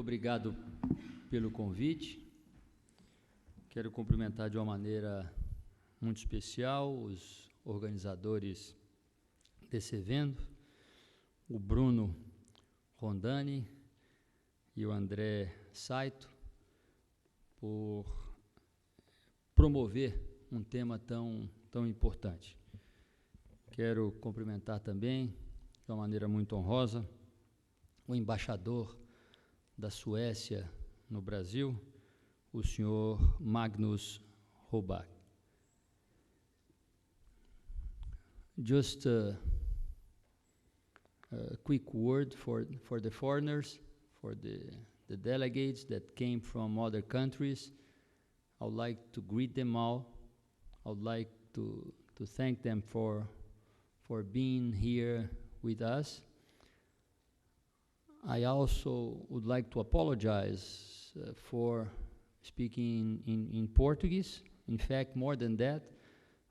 obrigado pelo convite. Quero cumprimentar de uma maneira muito especial os organizadores desse evento, o Bruno Rondani e o André Saito, por promover um tema tão importante. Quero cumprimentar também, de uma maneira muito honrosa, o embaixador da Suécia no Brasil, o senhor Magnus Robach. Just a quick word for the foreigners, for the delegates that came from other countries. I would like to greet them all. I would like to thank them for being here with us. I also would like to apologize for speaking in Portuguese. In fact, more than that,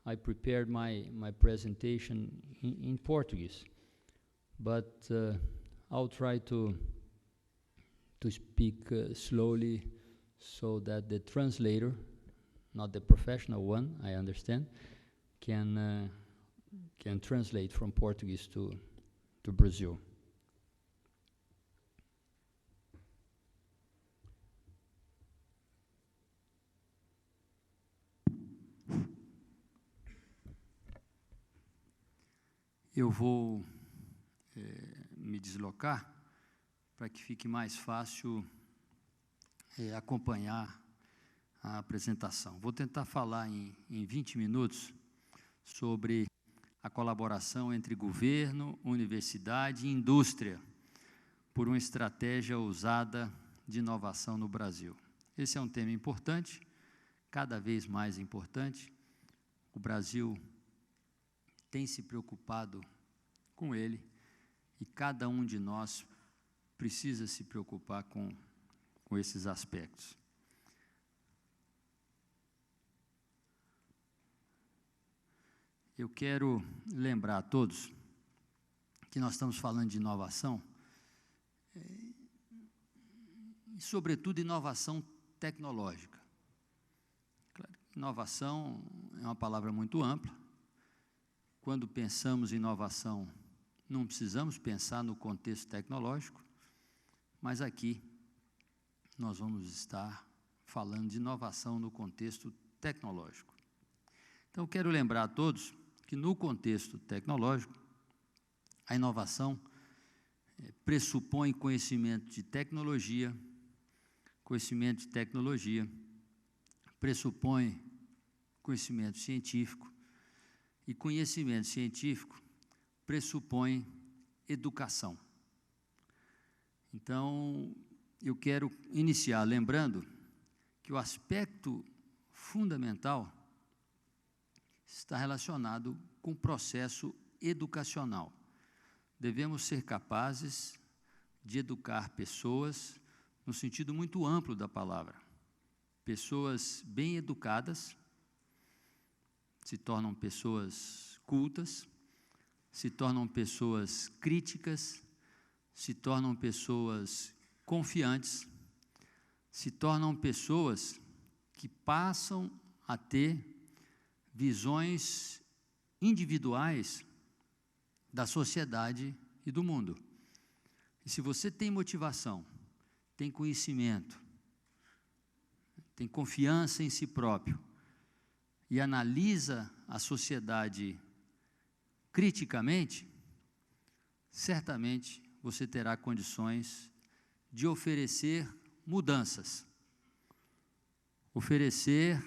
I prepared my presentation in Portuguese. But I'll try to speak slowly so that the translator, not the professional one, I understand, can translate from Portuguese to Brazil. Eu vou me deslocar para que fique mais fácil acompanhar a apresentação. Vou tentar falar em 20 minutos sobre a colaboração entre governo, universidade e indústria por uma estratégia ousada de inovação no Brasil. Esse é um tema importante, cada vez mais importante. O Brasil tem se preocupado com ele e cada um de nós precisa se preocupar com esses aspectos. Eu quero lembrar a todos que nós estamos falando de inovação e, sobretudo, inovação tecnológica. Claro, inovação é uma palavra muito ampla. Quando pensamos em inovação, não precisamos pensar no contexto tecnológico, mas aqui nós vamos estar falando de inovação no contexto tecnológico. Então, quero lembrar a todos que, no contexto tecnológico, a inovação pressupõe conhecimento de tecnologia, pressupõe conhecimento científico, e conhecimento científico pressupõe educação. Então, eu quero iniciar lembrando que o aspecto fundamental está relacionado com o processo educacional. Devemos ser capazes de educar pessoas no sentido muito amplo da palavra. Pessoas bem educadas se tornam pessoas cultas, se tornam pessoas críticas, se tornam pessoas confiantes, se tornam pessoas que passam a ter visões individuais da sociedade e do mundo. E se você tem motivação, tem conhecimento, tem confiança em si próprio e analisa a sociedade criticamente, certamente você terá condições de oferecer mudanças, oferecer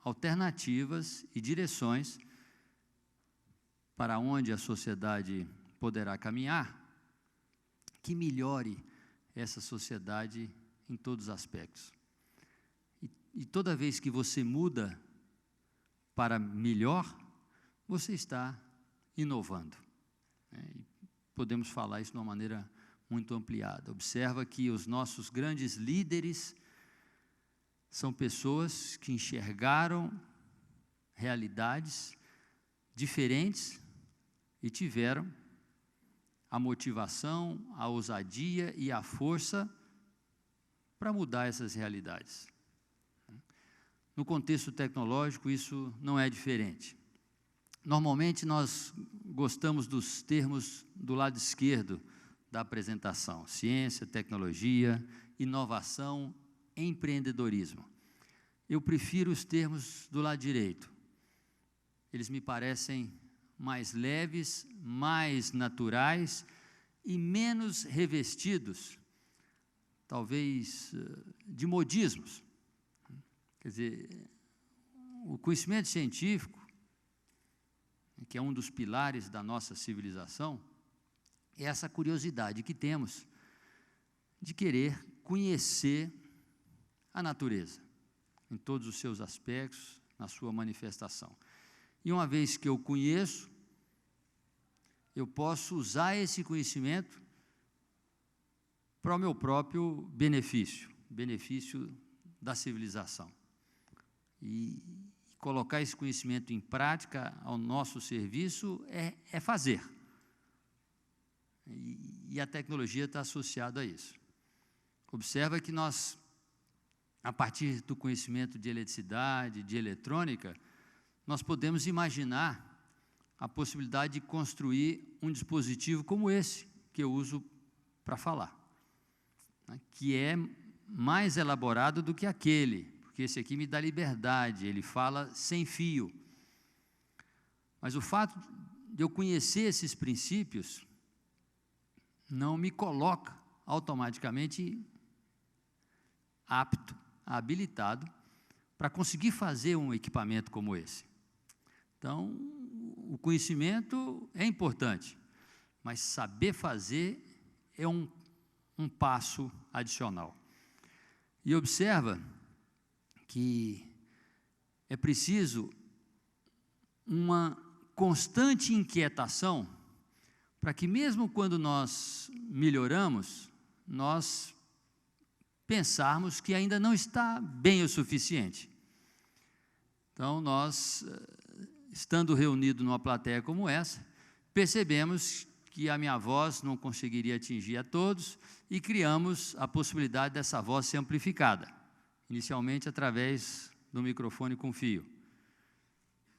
alternativas e direções para onde a sociedade poderá caminhar, que melhore essa sociedade em todos os aspectos. E toda vez que você muda para melhor, você está inovando. E podemos falar isso de uma maneira muito ampliada. Observa que os nossos grandes líderes são pessoas que enxergaram realidades diferentes e tiveram a motivação, a ousadia e a força para mudar essas realidades. No contexto tecnológico, isso não é diferente. Normalmente, nós gostamos dos termos do lado esquerdo da apresentação: ciência, tecnologia, inovação, empreendedorismo. Eu prefiro os termos do lado direito. Eles me parecem mais leves, mais naturais e menos revestidos, talvez, de modismos. Quer dizer, o conhecimento científico, que é um dos pilares da nossa civilização, é essa curiosidade que temos de querer conhecer a natureza, em todos os seus aspectos, na sua manifestação. E uma vez que eu conheço, eu posso usar esse conhecimento para o meu próprio benefício, benefício da civilização. E colocar esse conhecimento em prática ao nosso serviço é fazer. E a tecnologia está associada a isso. Observa que nós, a partir do conhecimento de eletricidade, de eletrônica, nós podemos imaginar a possibilidade de construir um dispositivo como esse, que eu uso para falar, né, que é mais elaborado do que aquele, porque esse aqui me dá liberdade, ele fala sem fio. Mas o fato de eu conhecer esses princípios não me coloca automaticamente apto, habilitado, para conseguir fazer um equipamento como esse. Então, o conhecimento é importante, mas saber fazer é um passo adicional. E observa que é preciso uma constante inquietação para que, mesmo quando nós melhoramos, nós pensarmos que ainda não está bem o suficiente. Então, nós, estando reunidos numa plateia como essa, percebemos que a minha voz não conseguiria atingir a todos e criamos a possibilidade dessa voz ser amplificada, inicialmente através do microfone com fio.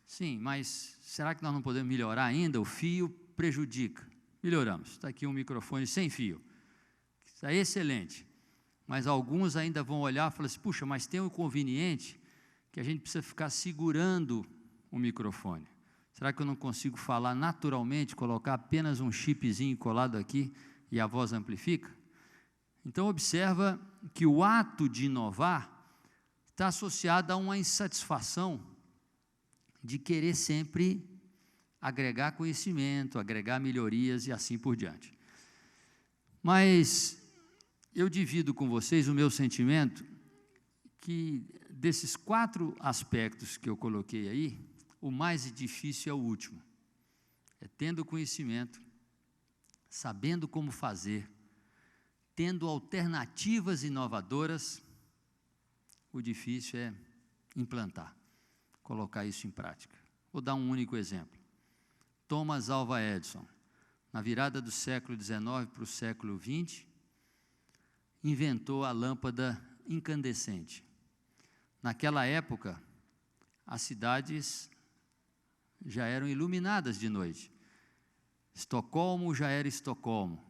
Sim, mas será que nós não podemos melhorar ainda? O fio prejudica. Melhoramos. Está aqui um microfone sem fio. Está excelente. Mas alguns ainda vão olhar e falar assim, puxa, mas tem um inconveniente que a gente precisa ficar segurando o microfone. Será que eu não consigo falar naturalmente, colocar apenas um chipzinho colado aqui e a voz amplifica? Então, observa que o ato de inovar está associado a uma insatisfação de querer sempre agregar conhecimento, agregar melhorias e assim por diante. Mas eu divido com vocês o meu sentimento que desses 4 aspectos que eu coloquei aí, o mais difícil é o último. É tendo conhecimento, sabendo como fazer, tendo alternativas inovadoras, o difícil é implantar, colocar isso em prática. Vou dar um único exemplo. Thomas Alva Edison, na virada do século XIX para o século XX, inventou a lâmpada incandescente. Naquela época, as cidades já eram iluminadas de noite. Estocolmo já era Estocolmo.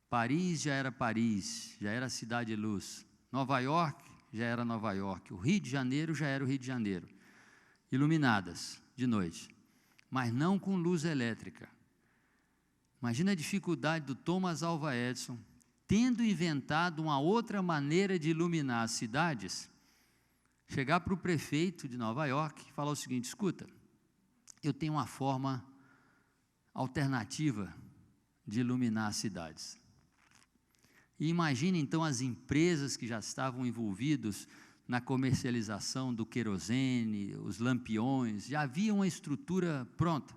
Paris já era Paris, já era cidade de luz. Nova York já era Nova York. O Rio de Janeiro já era o Rio de Janeiro. Iluminadas de noite, mas não com luz elétrica. Imagina a dificuldade do Thomas Alva Edison, tendo inventado uma outra maneira de iluminar as cidades, chegar para o prefeito de Nova York e falar o seguinte, escuta, eu tenho uma forma alternativa de iluminar as cidades. E imagine então as empresas que já estavam envolvidas na comercialização do querosene, os lampiões, já havia uma estrutura pronta.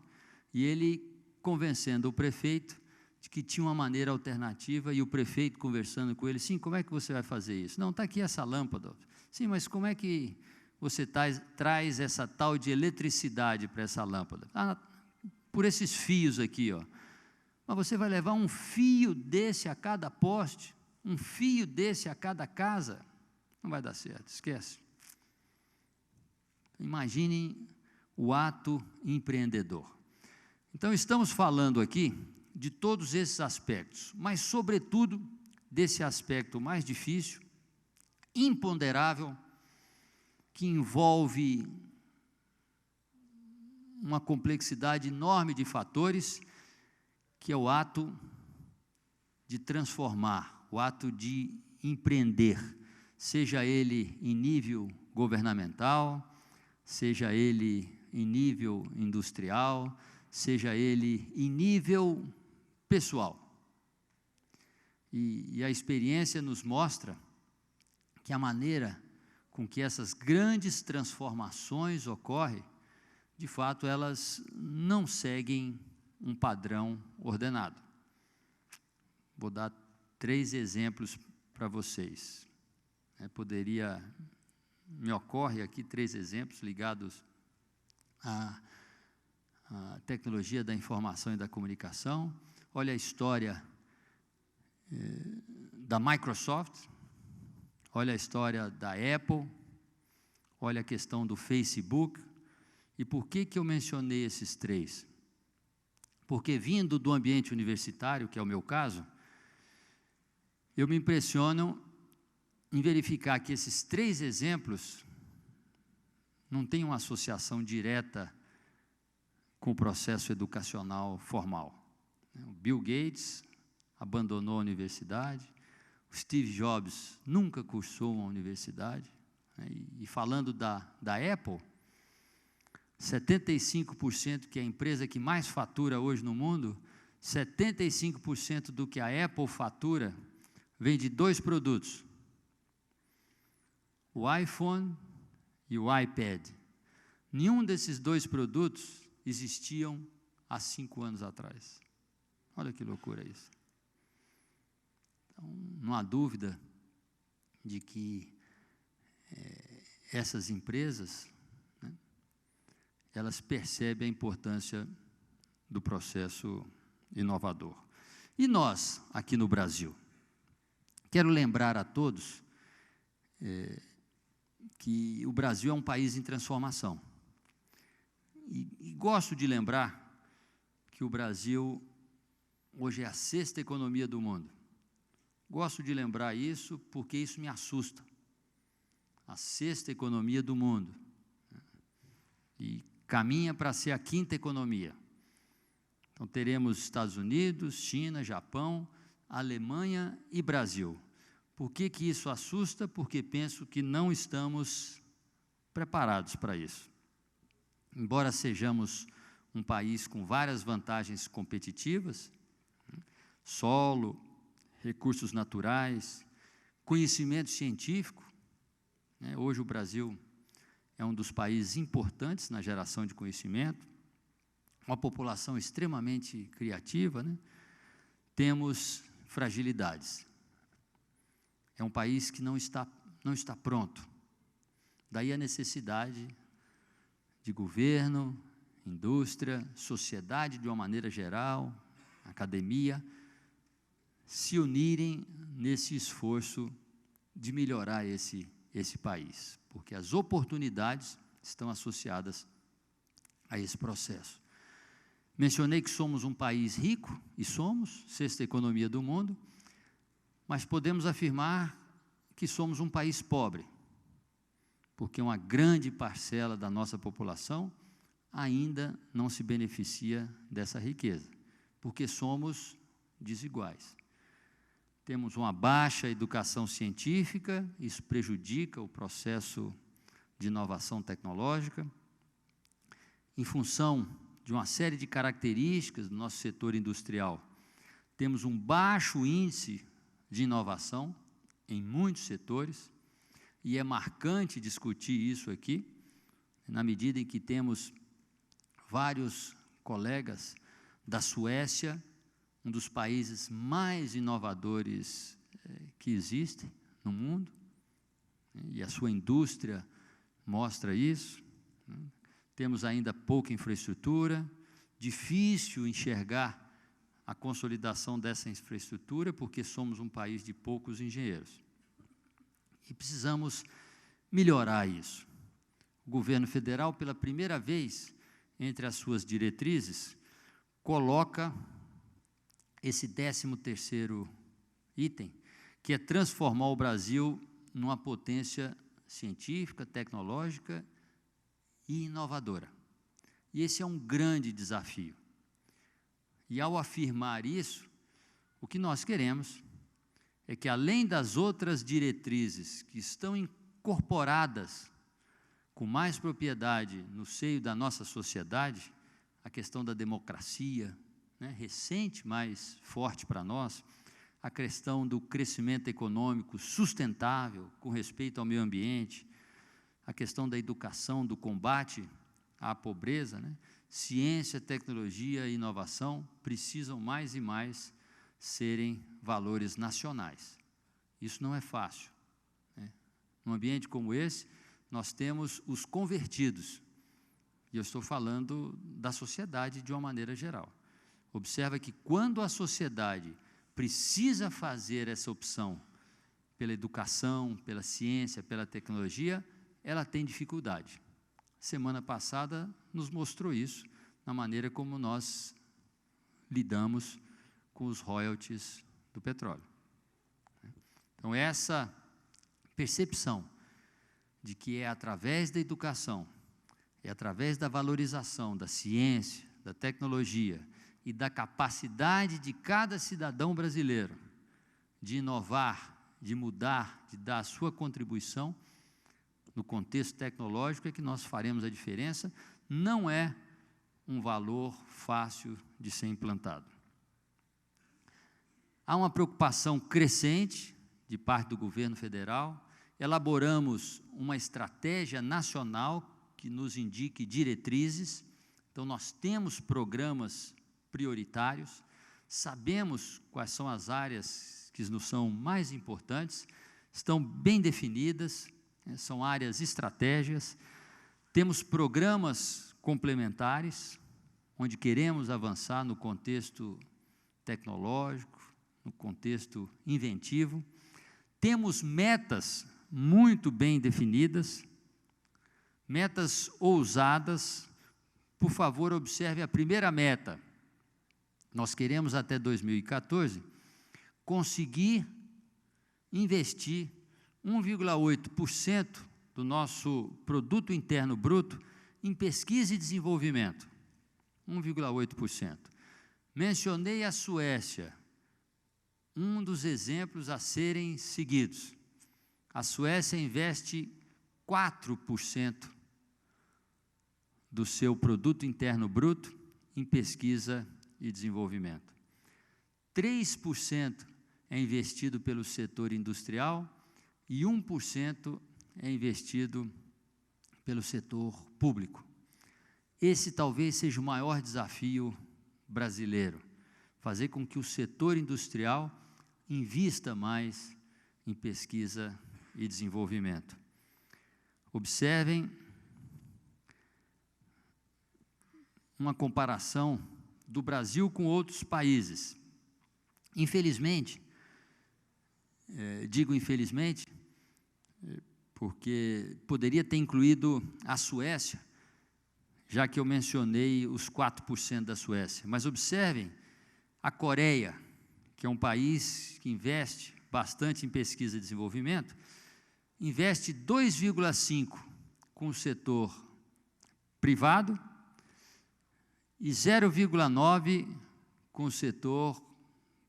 E ele convencendo o prefeito de que tinha uma maneira alternativa, e o prefeito conversando com ele, sim, como é que você vai fazer isso? Não, está aqui essa lâmpada. Sim, mas como é que você traz essa tal de eletricidade para essa lâmpada? Ah, por esses fios aqui, ó. Mas você vai levar um fio desse a cada poste? um fio desse a cada casa, não vai dar certo, esquece. Imaginem o ato empreendedor. Então, estamos falando aqui de todos esses aspectos, mas, sobretudo, desse aspecto mais difícil, imponderável, que envolve uma complexidade enorme de fatores, que é o ato de transformar, o ato de empreender, seja ele em nível governamental, seja ele em nível industrial, seja ele em nível pessoal. E a experiência nos mostra que a maneira com que essas grandes transformações ocorrem, de fato, elas não seguem um padrão ordenado. Vou dar 3 exemplos para vocês. Me ocorre aqui 3 exemplos ligados à tecnologia da informação e da comunicação. Olha a história da Microsoft, olha a história da Apple, olha a questão do Facebook. E por que eu mencionei esses 3? Porque, vindo do ambiente universitário, que é o meu caso, eu me impressiono em verificar que esses 3 exemplos não têm uma associação direta com o processo educacional formal. O Bill Gates abandonou a universidade, o Steve Jobs nunca cursou uma universidade, e falando da Apple, 75%, que é a empresa que mais fatura hoje no mundo, 75% do que a Apple fatura vem de 2 produtos, o iPhone e o iPad. Nenhum desses 2 produtos existiam há 5 anos atrás. Olha que loucura isso. Então, não há dúvida de que essas empresas, elas percebem a importância do processo inovador. E nós, aqui no Brasil? Quero lembrar a todos que o Brasil é um país em transformação. E gosto de lembrar que o Brasil hoje é a 6ª economia do mundo. Gosto de lembrar isso porque isso me assusta. A 6ª economia do mundo. E caminha para ser a 5ª economia. Então, teremos Estados Unidos, China, Japão, Alemanha e Brasil. Por que isso assusta? Porque penso que não estamos preparados para isso. Embora sejamos um país com várias vantagens competitivas, solo, recursos naturais, conhecimento científico, hoje o Brasil é um dos países importantes na geração de conhecimento, uma população extremamente criativa, temos fragilidades. É um país que não está pronto. Daí a necessidade de governo, indústria, sociedade de uma maneira geral, academia, se unirem nesse esforço de melhorar esse país, porque as oportunidades estão associadas a esse processo. Mencionei que somos um país rico, e somos, 6ª economia do mundo, mas podemos afirmar que somos um país pobre, porque uma grande parcela da nossa população ainda não se beneficia dessa riqueza, porque somos desiguais. Temos uma baixa educação científica, isso prejudica o processo de inovação tecnológica. Em função de uma série de características do nosso setor industrial, temos um baixo índice de inovação em muitos setores, e é marcante discutir isso aqui, na medida em que temos vários colegas da Suécia, um dos países mais inovadores que existem no mundo, e a sua indústria mostra isso. Temos ainda pouca infraestrutura, difícil enxergar a consolidação dessa infraestrutura, porque somos um país de poucos engenheiros. E precisamos melhorar isso. O governo federal, pela primeira vez, entre as suas diretrizes, coloca esse 13º item, que é transformar o Brasil numa potência científica, tecnológica e inovadora. E esse é um grande desafio. E, ao afirmar isso, o que nós queremos é que, além das outras diretrizes que estão incorporadas com mais propriedade no seio da nossa sociedade, a questão da democracia, né, recente, mais forte para nós, a questão do crescimento econômico sustentável, com respeito ao meio ambiente, a questão da educação, do combate à pobreza, né, ciência, tecnologia e inovação precisam mais e mais serem valores nacionais. Isso não é fácil, né? Num ambiente como esse, nós temos os convertidos, e eu estou falando da sociedade de uma maneira geral. Observa que quando a sociedade precisa fazer essa opção pela educação, pela ciência, pela tecnologia, ela tem dificuldade. Semana passada nos mostrou isso, na maneira como nós lidamos com os royalties do petróleo. Então, essa percepção de que é através da educação, é através da valorização da ciência, da tecnologia e da capacidade de cada cidadão brasileiro de inovar, de mudar, de dar a sua contribuição no contexto tecnológico é que nós faremos a diferença. Não é um valor fácil de ser implantado. Há uma preocupação crescente de parte do governo federal. Elaboramos uma estratégia nacional que nos indique diretrizes. Então, nós temos programas prioritários, sabemos quais são as áreas que nos são mais importantes, estão bem definidas, são áreas estratégicas. Temos programas complementares, onde queremos avançar no contexto tecnológico, no contexto inventivo. Temos metas muito bem definidas, metas ousadas. Por favor, observe a primeira meta. Nós queremos, até 2014, conseguir investir 1,8% do nosso produto interno bruto em pesquisa e desenvolvimento. 1,8%. Mencionei a Suécia, um dos exemplos a serem seguidos. A Suécia investe 4% do seu produto interno bruto em pesquisa e desenvolvimento. 3% é investido pelo setor industrial e 1% é investido pelo setor público. Esse talvez seja o maior desafio brasileiro, fazer com que o setor industrial invista mais em pesquisa e desenvolvimento. Observem uma comparação do Brasil com outros países. Infelizmente, digo infelizmente, porque poderia ter incluído a Suécia, já que eu mencionei os 4% da Suécia. Mas observem a Coreia, que é um país que investe bastante em pesquisa e desenvolvimento, investe 2,5% com o setor privado e 0,9% com o setor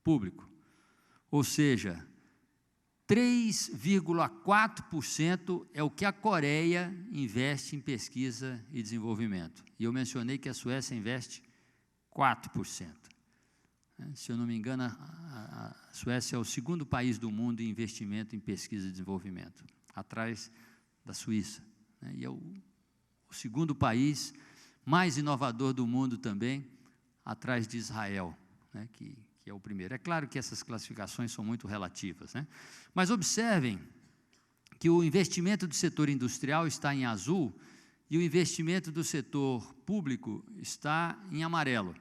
público. Ou seja, 3,4% é o que a Coreia investe em pesquisa e desenvolvimento. E eu mencionei que a Suécia investe 4%. Se eu não me engano, a Suécia é o segundo país do mundo em investimento em pesquisa e desenvolvimento, atrás da Suíça. E é o segundo país mais inovador do mundo também, atrás de Israel, que é o primeiro. É claro que essas classificações são muito relativas, mas observem que o investimento do setor industrial está em azul e o investimento do setor público está em amarelo.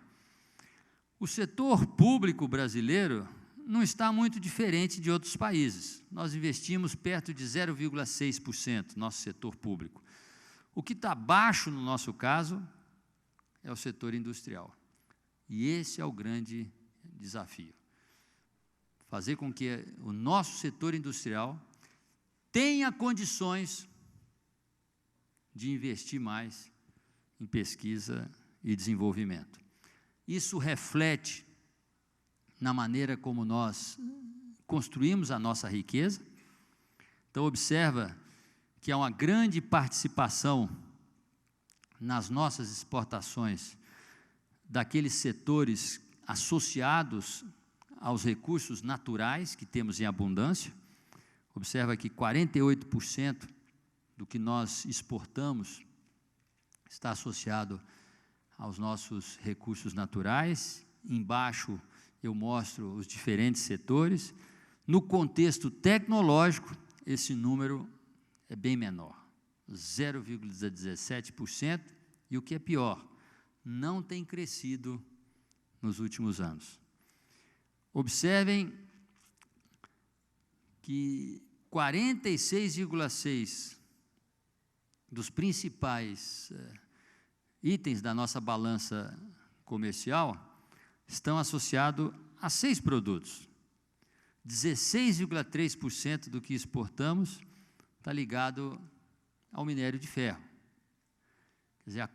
O setor público brasileiro não está muito diferente de outros países. Nós investimos perto de 0,6% no nosso setor público. O que está baixo, no nosso caso, é o setor industrial. E esse é o grande desafio. Fazer com que o nosso setor industrial tenha condições de investir mais em pesquisa e desenvolvimento. Isso reflete na maneira como nós construímos a nossa riqueza. Então, observa que há uma grande participação nas nossas exportações daqueles setores associados aos recursos naturais que temos em abundância. Observa que 48% do que nós exportamos está associado aos nossos recursos naturais. Embaixo eu mostro os diferentes setores. No contexto tecnológico, esse número é bem menor, 0,17%, e o que é pior, não tem crescido nos últimos anos. Observem que 46,6% dos principais itens da nossa balança comercial estão associados a 6 produtos. 16,3% do que exportamos está ligado ao minério de ferro. Quer dizer,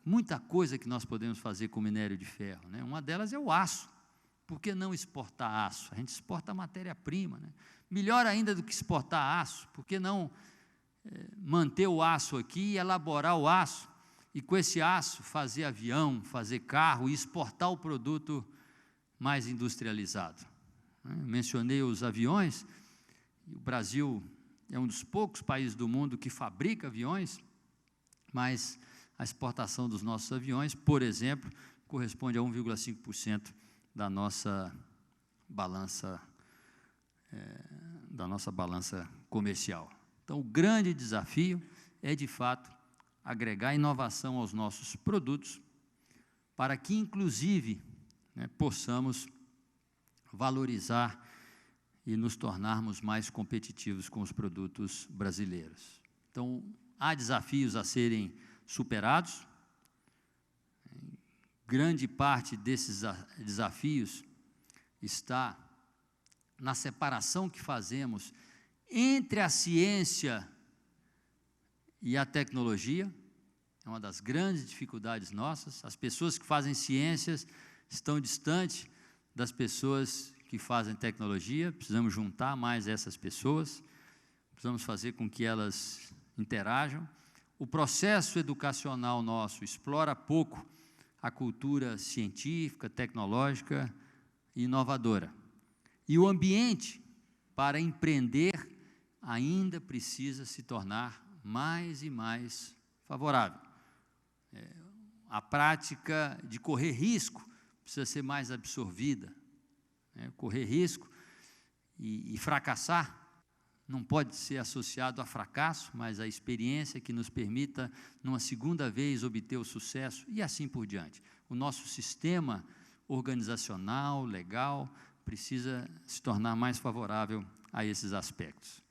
muita coisa que nós podemos fazer com minério de ferro, né? Uma delas é o aço. Por que não exportar aço? A gente exporta matéria-prima, né? Melhor ainda do que exportar aço, por que não manter o aço aqui e elaborar o aço, e com esse aço fazer avião, fazer carro e exportar o produto mais industrializado. Mencionei os aviões, o Brasil é um dos poucos países do mundo que fabrica aviões, mas a exportação dos nossos aviões, por exemplo, corresponde a 1,5% da nossa balança comercial. Então, o grande desafio é, de fato, agregar inovação aos nossos produtos, para que, inclusive, possamos valorizar e nos tornarmos mais competitivos com os produtos brasileiros. Então, há desafios a serem superados. Grande parte desses desafios está na separação que fazemos entre a ciência e a tecnologia. É uma das grandes dificuldades nossas. As pessoas que fazem ciências estão distantes das pessoas que fazem tecnologia. Precisamos juntar mais essas pessoas, precisamos fazer com que elas interajam. O processo educacional nosso explora pouco a cultura científica, tecnológica e inovadora. E o ambiente para empreender ainda precisa se tornar mais e mais favorável. A prática de correr risco precisa ser mais absorvida. Correr risco e fracassar não pode ser associado a fracasso, mas a experiência que nos permita, numa segunda vez, obter o sucesso e assim por diante. O nosso sistema organizacional, legal, precisa se tornar mais favorável a esses aspectos.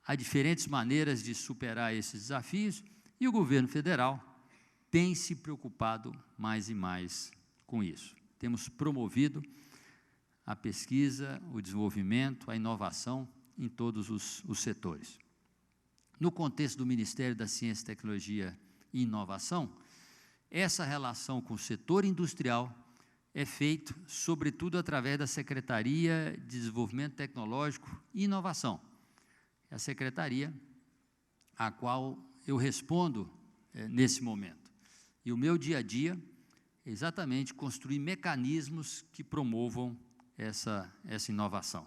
Há diferentes maneiras de superar esses desafios e o governo federal tem se preocupado mais e mais com isso. Temos promovido a pesquisa, o desenvolvimento, a inovação em todos os setores. No contexto do Ministério da Ciência, Tecnologia e Inovação, essa relação com o setor industrial é feita, sobretudo, através da Secretaria de Desenvolvimento Tecnológico e Inovação. É a secretaria a qual eu respondo nesse momento. E o meu dia a dia é exatamente construir mecanismos que promovam essa inovação.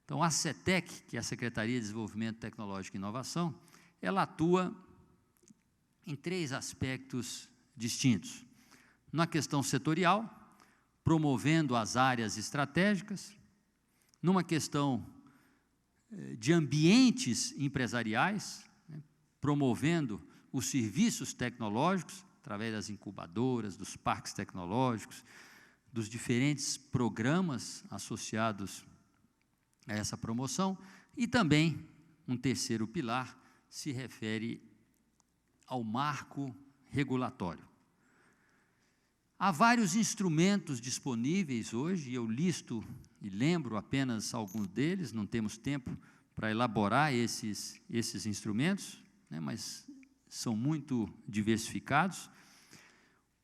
Então, a CETEC, que é a Secretaria de Desenvolvimento Tecnológico e Inovação, ela atua em 3 aspectos distintos. Na questão setorial, promovendo as áreas estratégicas, numa questão de ambientes empresariais, promovendo os serviços tecnológicos, através das incubadoras, dos parques tecnológicos, dos diferentes programas associados a essa promoção, e também um terceiro pilar se refere ao marco regulatório. Há vários instrumentos disponíveis hoje, e eu listo e lembro apenas alguns deles, não temos tempo para elaborar esses instrumentos, né, mas são muito diversificados.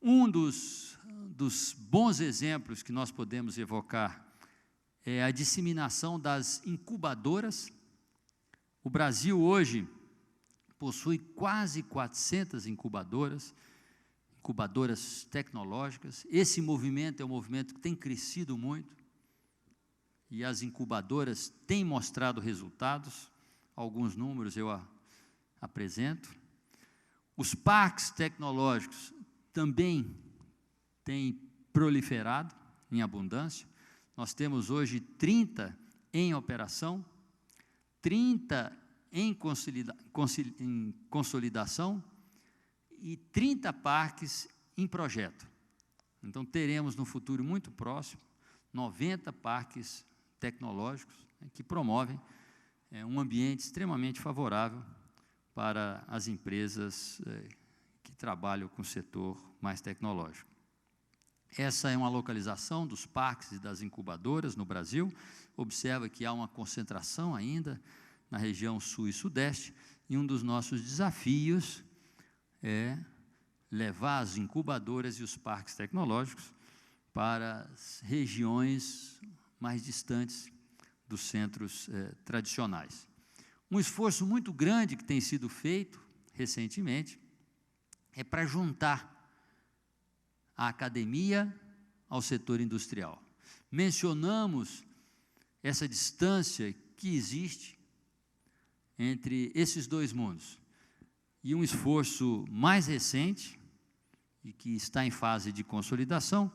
Um dos bons exemplos que nós podemos evocar é a disseminação das incubadoras. O Brasil hoje possui quase 400 incubadoras tecnológicas. Esse movimento é um movimento que tem crescido muito, e as incubadoras têm mostrado resultados. Alguns números eu apresento. Os parques tecnológicos também têm proliferado em abundância. Nós temos hoje 30 em operação, 30 em consolidação e 30 parques em projeto. Então, teremos no futuro muito próximo 90 parques tecnológicos, né, que promovem um ambiente extremamente favorável para as empresas que trabalham com o setor mais tecnológico. Essa é uma localização dos parques e das incubadoras no Brasil. Observa que há uma concentração ainda na região sul e sudeste, e um dos nossos desafios é levar as incubadoras e os parques tecnológicos para as regiões mais distantes dos centros tradicionais. Um esforço muito grande que tem sido feito recentemente é para juntar a academia ao setor industrial. Mencionamos essa distância que existe entre esses dois mundos, e um esforço mais recente, e que está em fase de consolidação,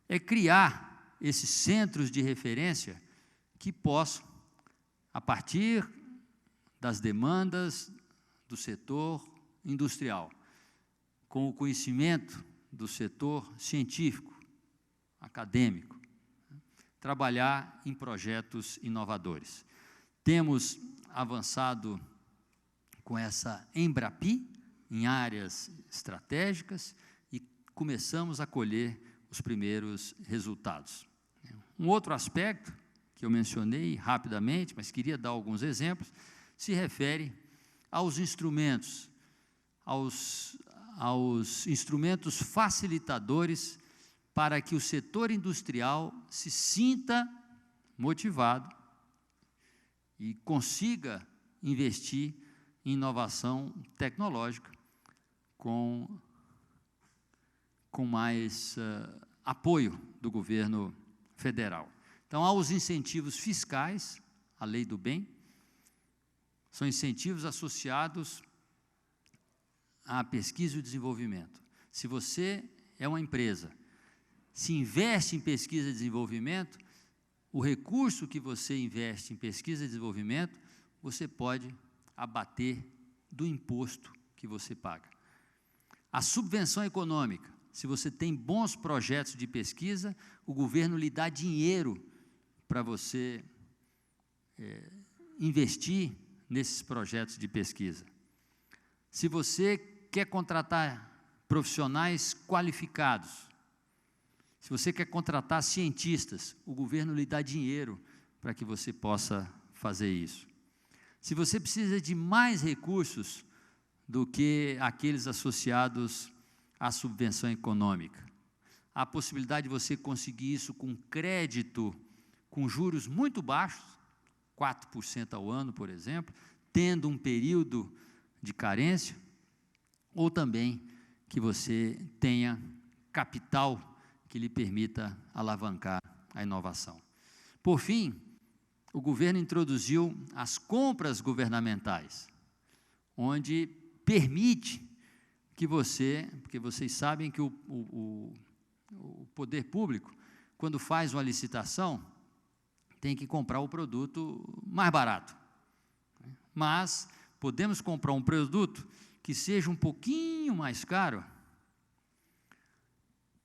é criar esses centros de referência que possam, a partir das demandas do setor industrial, com o conhecimento do setor científico, acadêmico, trabalhar em projetos inovadores. Temos avançado com essa Embrapi em áreas estratégicas e começamos a colher os primeiros resultados. Um outro aspecto que eu mencionei rapidamente, mas queria dar alguns exemplos, se refere aos instrumentos, aos instrumentos facilitadores para que o setor industrial se sinta motivado e consiga investir em inovação tecnológica com mais apoio do governo federal. Então, há os incentivos fiscais, a lei do bem, são incentivos associados à pesquisa e desenvolvimento. Se você é uma empresa, se investe em pesquisa e desenvolvimento, o recurso que você investe em pesquisa e desenvolvimento, você pode abater do imposto que você paga. A subvenção econômica, se você tem bons projetos de pesquisa, o governo lhe dá dinheiro para você investir nesses projetos de pesquisa. Se você quer contratar profissionais qualificados, se você quer contratar cientistas, o governo lhe dá dinheiro para que você possa fazer isso. Se você precisa de mais recursos do que aqueles associados à subvenção econômica, há a possibilidade de você conseguir isso com crédito, com juros muito baixos, 4% ao ano, por exemplo, tendo um período de carência, ou também que você tenha capital que lhe permita alavancar a inovação. Por fim, o governo introduziu as compras governamentais, onde permite que porque vocês sabem que o poder público, quando faz uma licitação, tem que comprar o produto mais barato. Mas podemos comprar um produto que seja um pouquinho mais caro,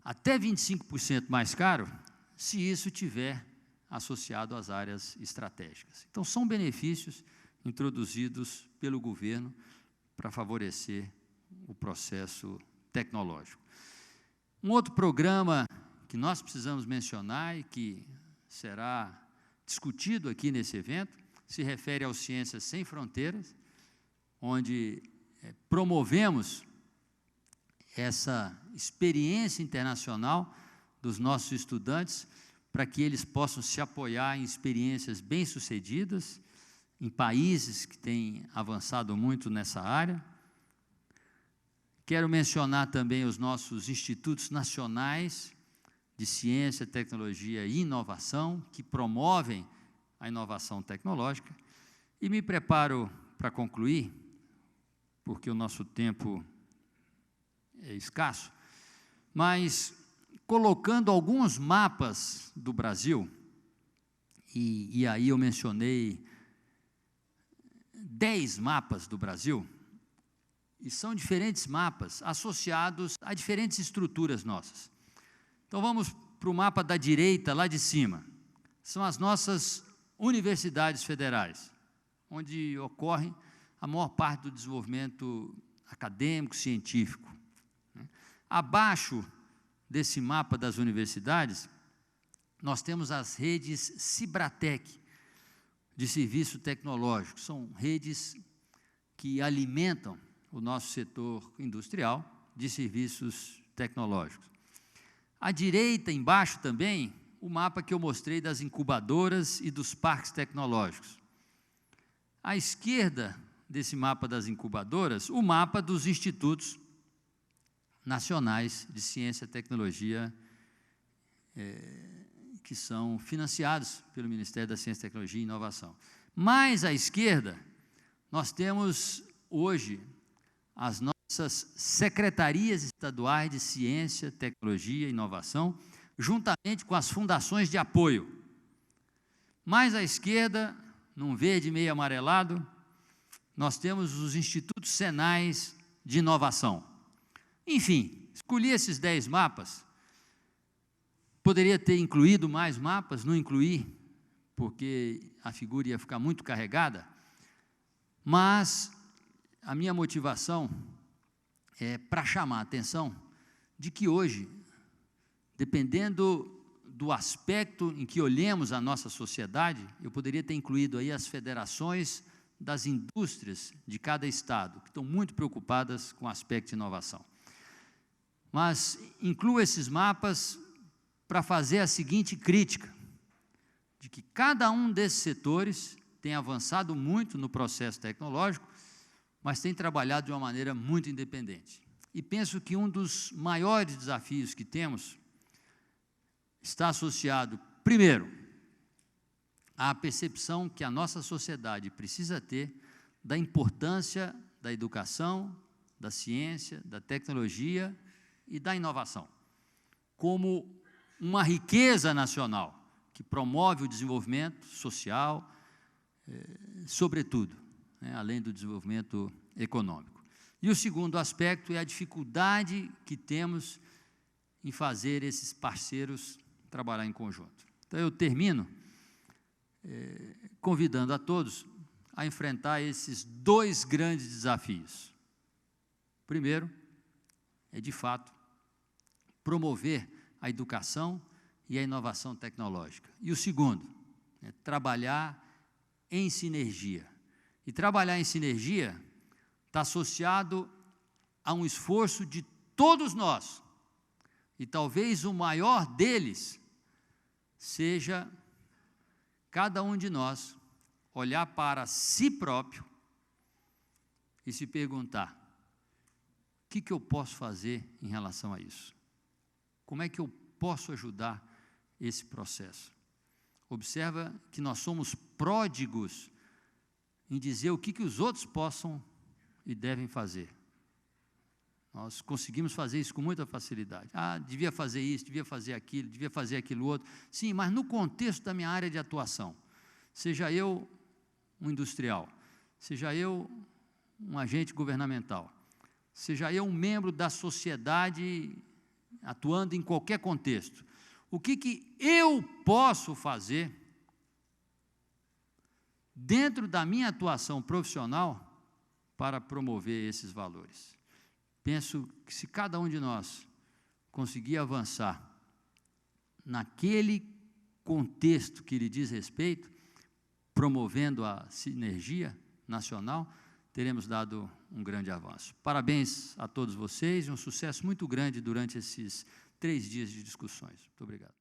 até 25% mais caro, se isso tiver associado às áreas estratégicas. Então, são benefícios introduzidos pelo governo para favorecer o processo tecnológico. Um outro programa que nós precisamos mencionar e que será discutido aqui nesse evento se refere ao Ciências Sem Fronteiras, onde promovemos essa experiência internacional dos nossos estudantes para que eles possam se apoiar em experiências bem-sucedidas em países que têm avançado muito nessa área. Quero mencionar também os nossos institutos nacionais de ciência, tecnologia e inovação, que promovem a inovação tecnológica. E me preparo para concluir, porque o nosso tempo é escasso, mas colocando alguns mapas do Brasil, e aí eu mencionei 10 mapas do Brasil, e são diferentes mapas associados a diferentes estruturas nossas. Então, vamos para o mapa da direita, lá de cima. São as nossas universidades federais, onde ocorre a maior parte do desenvolvimento acadêmico, científico. Abaixo desse mapa das universidades, nós temos as redes Cibratec, de serviço tecnológico. São redes que alimentam o nosso setor industrial de serviços tecnológicos. À direita, embaixo também, o mapa que eu mostrei das incubadoras e dos parques tecnológicos. À esquerda desse mapa das incubadoras, o mapa dos institutos nacionais de ciência e tecnologia, que são financiados pelo Ministério da Ciência, Tecnologia e Inovação. Mais à esquerda, nós temos hoje as nossas secretarias estaduais de ciência, tecnologia e inovação, juntamente com as fundações de apoio. Mais à esquerda, num verde meio amarelado, nós temos os institutos senais de inovação. Enfim, escolhi esses 10 mapas. Poderia ter incluído mais mapas, não incluí, porque a figura ia ficar muito carregada, mas a minha motivação é para chamar a atenção de que hoje, dependendo do aspecto em que olhemos a nossa sociedade, eu poderia ter incluído aí as federações das indústrias de cada estado, que estão muito preocupadas com o aspecto de inovação. Mas incluo esses mapas para fazer a seguinte crítica, de que cada um desses setores tem avançado muito no processo tecnológico, mas tem trabalhado de uma maneira muito independente. E penso que um dos maiores desafios que temos está associado, primeiro, à percepção que a nossa sociedade precisa ter da importância da educação, da ciência, da tecnologia e da inovação, como uma riqueza nacional que promove o desenvolvimento social, sobretudo, além do desenvolvimento econômico. E o segundo aspecto é a dificuldade que temos em fazer esses parceiros trabalhar em conjunto. Então, eu termino convidando a todos a enfrentar esses 2 grandes desafios. O primeiro é, de fato, promover a educação e a inovação tecnológica. E o segundo é trabalhar em sinergia. E trabalhar em sinergia está associado a um esforço de todos nós. E talvez o maior deles seja cada um de nós olhar para si próprio e se perguntar: o que eu posso fazer em relação a isso? Como é que eu posso ajudar esse processo? Observa que nós somos pródigos em dizer o que os outros possam e devem fazer. Nós conseguimos fazer isso com muita facilidade. Devia fazer isso, devia fazer aquilo outro. Sim, mas no contexto da minha área de atuação, seja eu um industrial, seja eu um agente governamental, seja eu um membro da sociedade atuando em qualquer contexto. O que eu posso fazer dentro da minha atuação profissional para promover esses valores? Penso que se cada um de nós conseguir avançar naquele contexto que lhe diz respeito, promovendo a sinergia nacional, teremos dado um grande avanço. Parabéns a todos vocês e um sucesso muito grande durante esses 3 dias de discussões. Muito obrigado.